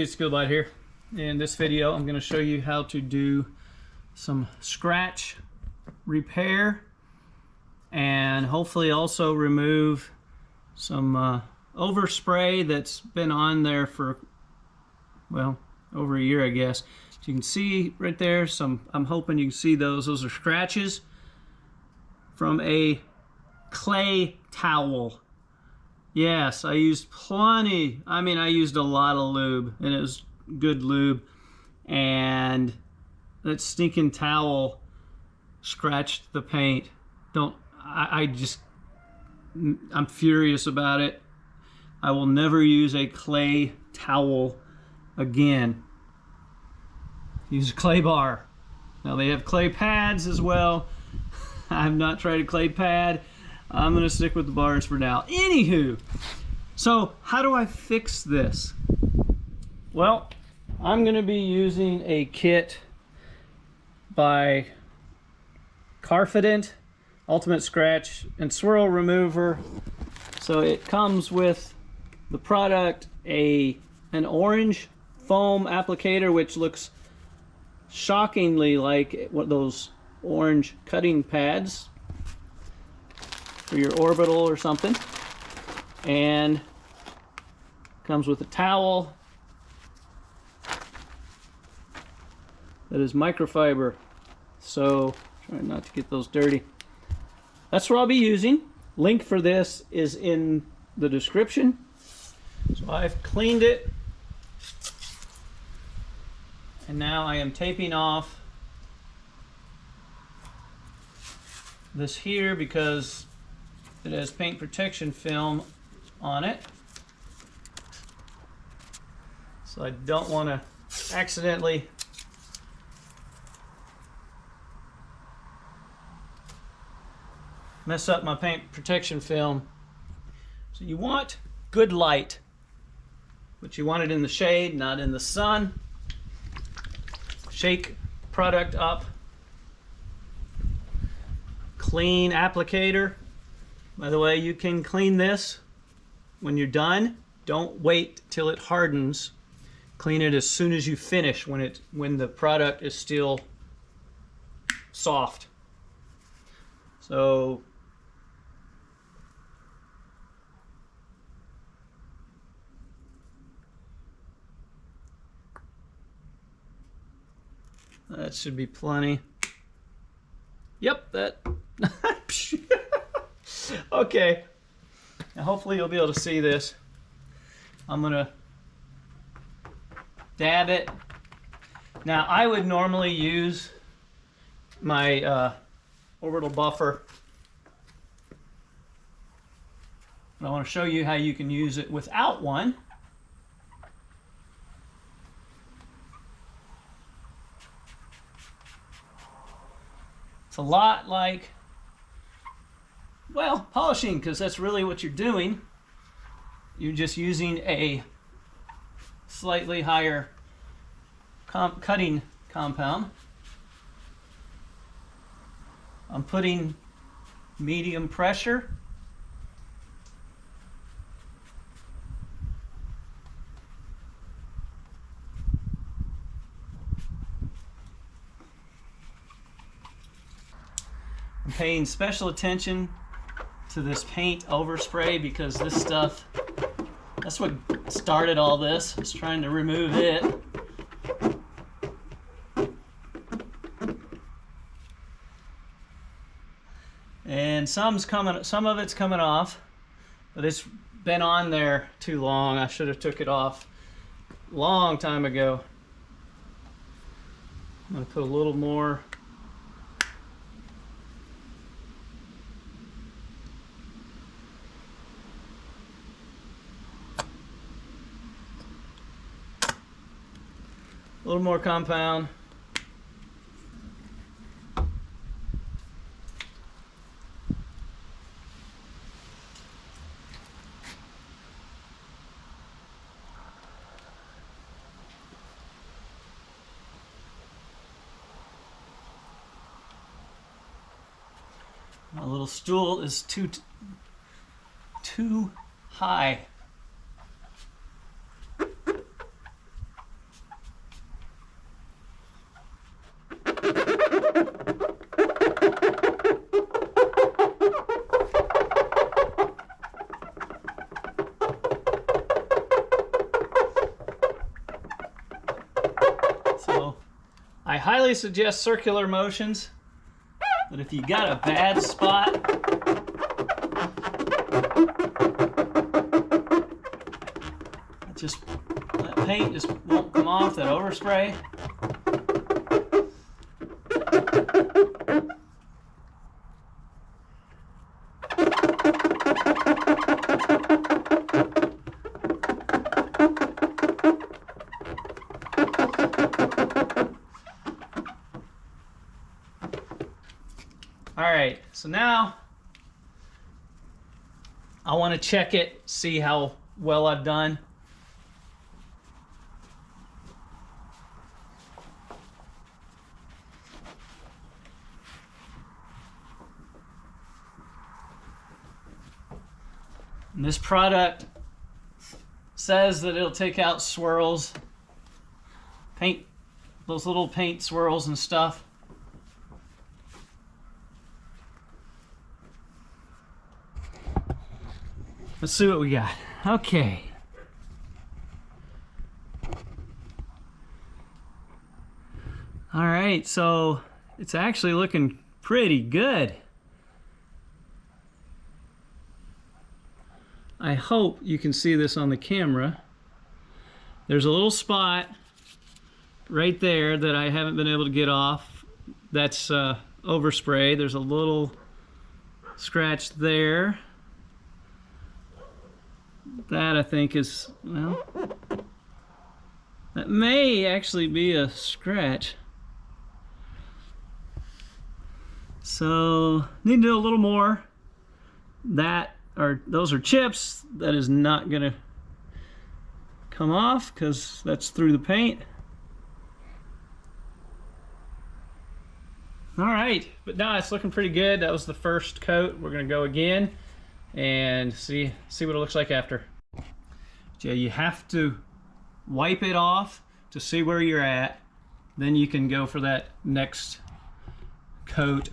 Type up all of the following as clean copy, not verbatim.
everybody, it's Skillbot here. In this video I'm going to show you how to do some scratch repair and hopefully also remove some overspray that's been on there for, well, over a year, I guess. So you can see right there I'm hoping you can see those are scratches from a clay towel. Yes, I used plenty. I mean, I used a lot of lube, and it was good lube. And that stinking towel scratched the paint. I'm furious about it. I will never use a clay towel again. Use a clay bar. Now they have clay pads as well. I've not tried a clay pad. I'm going to stick with the bars for now. Anywho, so how do I fix this? Well, I'm going to be using a kit by Carfident, Ultimate Scratch and Swirl Remover. So it comes with the product, an orange foam applicator, which looks shockingly like one of those orange cutting pads for your orbital or something, and comes with a towel that is microfiber, so try not to get those dirty. That's what I'll be using. Link for this is in the description. So I've cleaned it, and now I am taping off this here because it has paint protection film on it, so I don't want to accidentally mess up my paint protection film. So you want good light, but you want it in the shade, not in the sun. Shake product up. Clean applicator. By the way, you can clean this when you're done. Don't wait till it hardens. Clean it as soon as you finish, when the product is still soft. So that should be plenty. Yep, that. Okay, now hopefully you'll be able to see this. I'm gonna dab it. Now I would normally use my orbital buffer, but I want to show you how you can use it without one. It's a lot like, well, polishing, because that's really what you're doing. You're just using a slightly higher cutting compound. I'm putting medium pressure. I'm paying special attention to this paint overspray because this stuff, that's what started all this. I was trying to remove it. And some of it's coming off, but it's been on there too long. I should have took it off a long time ago. I'm going to put a little more. A little more compound. My little stool is too high. highly suggest circular motions, but if you got a bad spot, that paint just won't come off, that overspray. Alright, so now I want to check it, see how well I've done. And this product says that it'll take out swirls, paint, those little paint swirls and stuff. Let's see what we got. Okay. All right, so it's actually looking pretty good. I hope you can see this on the camera. There's a little spot right there that I haven't been able to get off. That's overspray. There's a little scratch there. That I think is, well, that may actually be a scratch. So need to do a little more. Those are chips. That is not gonna come off because that's through the paint. All right, but now it's looking pretty good. That was the first coat. We're gonna go again and see what it looks like after. Yeah, you have to wipe it off to see where you're at. Then you can go for that next coat.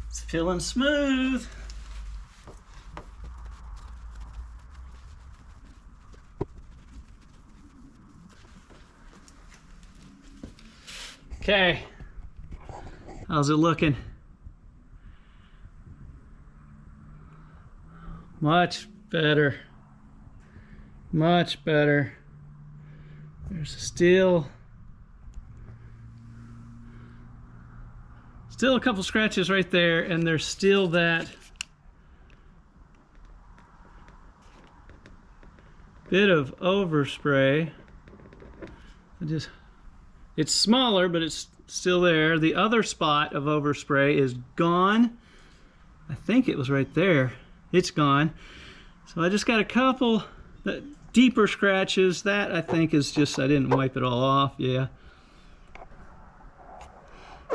It's feeling smooth. Okay, how's it looking? Much better. Much better. There's still a couple scratches right there, and there's still that bit of overspray. It's smaller, but it's still there. The other spot of overspray is gone. I think it was right there. It's gone. So I just got a couple deeper scratches. That I think is just, I didn't wipe it all off. Yeah.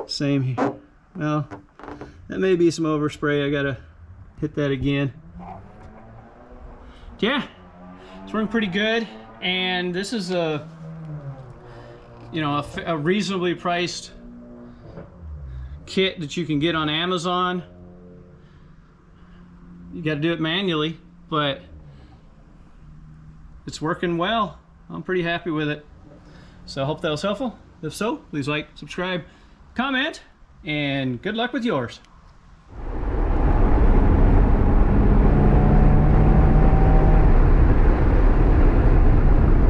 Same here. Well, that may be some overspray. I gotta hit that again. Yeah, it's working pretty good. And this is a reasonably priced kit that you can get on Amazon. You got to do it manually, but it's working well. I'm pretty happy with it. So I hope that was helpful. If so, please like, subscribe, comment, and good luck with yours.